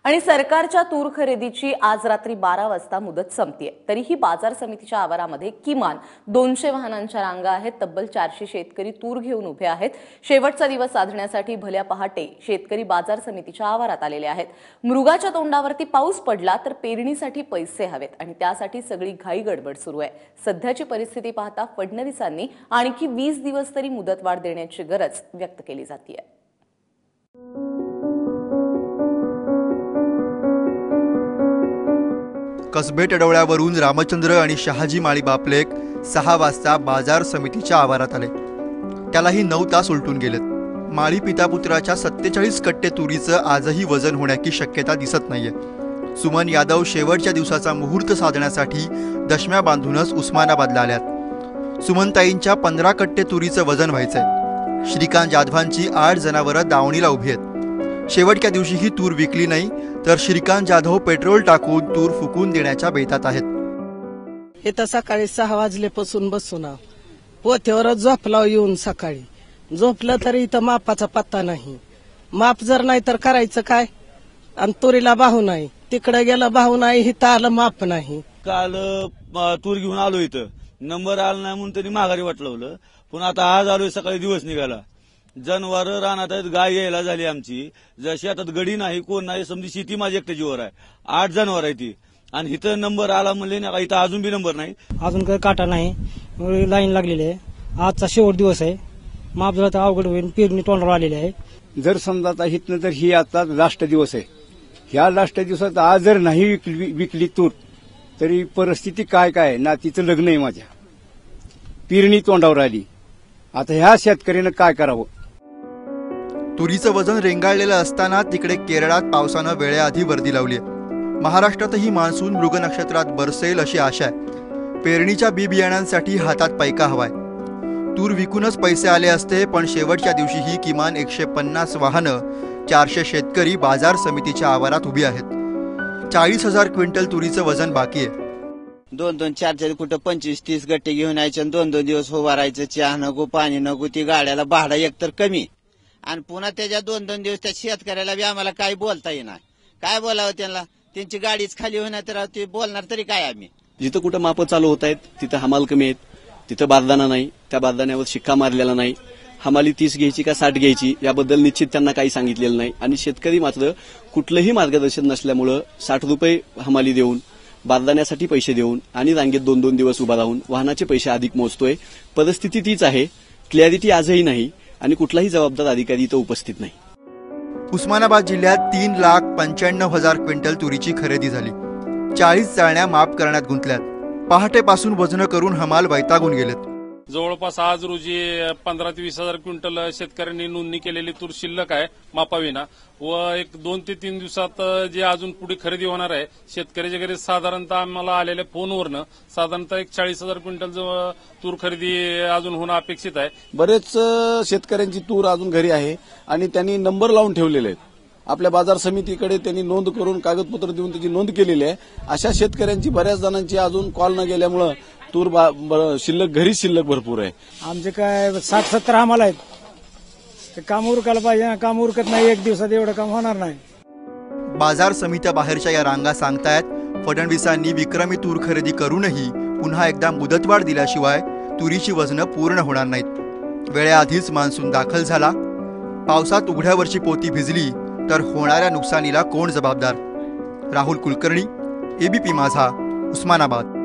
आणि सरकारच्या तूर खरेदीची आज रात्री 12 वाजता मुदत संपतीये। तरीही बाजार समितीच्या आवारामध्ये किमान 200 वाहनांच्या रांगा आहेत। तब्बल 400 शेतकरी तूर घेऊन उभे आहेत। शेवटचा दिवस साधण्यासाठी भल्या पहाटे शेतकरी बाजार समितीच्या आवारात आलेले आहेत। मृगाच्या तोंडावरती पाऊस पडला तर पेरणीसाठी पैसे हवेत आणि त्यासाठी सगळी घाई गडबड सुरू आहे। सध्याची परिस्थिती पाहता फडणवीसांनी आणखी 20 दिवस तरी मुदतवाढ देण्याची गरज व्यक्त केली जाते। कसबे टडवळ्यावरून रामचंद्र आणि शहाजी माळी बापलेक 6 वाजता बाजार समितीच्या आवारात आले। त्यालाही 9 तास उलटून गेलेत। माळी पितापुत्राच्या 47 कट्टे तुरीचं आजही वजन होण्याची शक्यता दिसत नाहीये। सुमन यादव शेवटच्या दिवसाचा मुहूर्त साधण्यासाठी दशम्या बांधूनच उस्मानाबादला आल्यात। सुमनताईंच्या 15 कट्टे तुरीचं वजन व्हायचंय। श्रीकांत जाधवांची 8 जनावरं दावणीला उभी आहेत। शेवटच्या दिवशी ही तूर विकली नाही तर श्रीकांत जाधव पेट्रोल टाकून तूर फुकून देण्याच्या बेतात आहेत। इथं सकाळी 6 वाजल्यापासून बसून पोथ्यावर झोपला येऊन सकाळी झोपलं तरी इथं मापाचा पत्ता नाही। माप जर नाही तर करायचं काय? आणि तुरीला भाव नाही, तिकडे गेलं भाव नाही, इथं आलं माप नाही। काल तूर घेऊन आलो, इथं नंबर आला नाही म्हणून तरी माघारी वाटलवलं, पण आता आज आलोय, सकाळी दिवस निघाला। जनावर रानात आहेत, गाय यायला झाली आमची, जशी आता गडी नाही, कोण नाही, समजी शेती माझी एकट्याचीवर आहे। 8 जनावर आहे ती, आणि इथं नंबर आला म्हणले ना, इथं अजून बी नंबर नाही, अजून काही काटा नाही, लाईन लागलेली आहे। आजचा शेवट दिवस आहे, माप झाला तर अवघड होईल, पेरणी तोंडावर आलेली आहे। जर समजा आता इथनं तर ही आता लास्ट दिवस आहे, ह्या लास्ट दिवसात आज जर नाही विकली तूर तरी परिस्थिती काय नातीचं लग्न आहे माझ्या, पेरणी तोंडावर आली, आता ह्या शेतकऱ्यानं काय करावं? तुरीचं वजन रेंगाळलेलं असताना तिकडे केरळात पावसानं वेळेआधी वर्दी लावली आहे। महाराष्ट्रातही मान्सून मृग नक्षत्रात बरसेल अशी आशा आहे। पेरणीच्या बी बियाण्यांसाठी हातात पैका हवाय। तूर विकूनच पैसे आले असते, पण शेवटच्या दिवशीही किमान 150 वाहनं, 400 शेतकरी बाजार समितीच्या आवारात उभी आहेत। 40,000 क्विंटल तुरीचं वजन बाकी आहे। 2-2, 4-4 कुठं 25-30 गट्टे घेऊन यायचे आणि 2-2 दिवस उभा राहायचं, चहा नको, पाणी नको, ती गाड्याला भाडा एकतर कमी, आणि पुन्हा त्याच्या 2-2 दिवस त्या शेतकऱ्याला बी आम्हाला काय बोलता येणार, काय बोलावं त्यांना? त्यांची गाडीच खाली होणार तर ते बोलणार तरी काय आम्ही? जिथं कुठं माप चालू होत आहेत तिथं हमाल कमी आहेत, तिथं बारदाना नाही, त्या बारदाण्यावर शिक्का मारलेला नाही। हमाली 30 घ्यायची का 60 घ्यायची याबद्दल निश्चित त्यांना काही सांगितलेलं नाही, आणि शेतकरी मात्र कुठलंही मार्गदर्शन नसल्यामुळं 60 रुपये हमाली देऊन, बारदाण्यासाठी पैसे देऊन आणि रांगेत 2-2 दिवस उभा राहून वाहनाचे पैसे अधिक मोजतोय। परिस्थिती तीच आहे, क्लॅरिटी आजही नाही, आणि कुठलाही जबाबदार अधिकारी इथं उपस्थित नाही। उस्मानाबाद जिल्ह्यात 3,95,000 क्विंटल तुरीची खरेदी झाली। 40 चाळण्या माप करण्यात गुंतल्यात। पहाटेपासून वजन करून हमाल वैतागून गेलेत। जवळपास आज रोजी 15 ते 20,000 क्विंटल शेतकऱ्यांनी नोंदणी केलेली तूर शिल्लक आहे मापाविना, व एक 2 ते 3 दिवसात जे अजून पुढे खरेदी होणार आहे शेतकऱ्याच्या घरी साधारणतः आम्हाला आलेल्या फोनवरनं साधारणतः एक 40,000 क्विंटल तूर खरेदी अजून होणं अपेक्षित आहे। बरेच शेतकऱ्यांची तूर अजून घरी आहे आणि त्यांनी नंबर लावून ठेवलेले आहेत। आपल्या बाजार समितीकडे त्यांनी नोंद करून कागदपत्र देऊन त्याची नोंद केलेली आहे। अशा शेतकऱ्यांची बऱ्याच जणांची अजून कॉल न गेल्यामुळं तूर घरी शिल्लक भरपूर आहे। आमचे काय 60-70 आम्हाला आहेत, ते काम उरकायला पाहिजे, काम उरकत नाही, एक दिवसात एवढं काम होणार नाही। बाजार समित्या बाहेरच्या या रांगा सांगतायत फडणवीसांनी विक्रमी तूर खरेदी करूनही पुन्हा एकदा मुदतवाढ दिल्याशिवाय तुरीची वजनं पूर्ण होणार नाहीत। वेळेआधीच मान्सून दाखल झाला, पावसात उघड्यावरची पोती भिजली तर होणाऱ्या नुकसानीला कोण जबाबदार? राहुल कुलकर्णी, एबीपी माझा, उस्मानाबाद।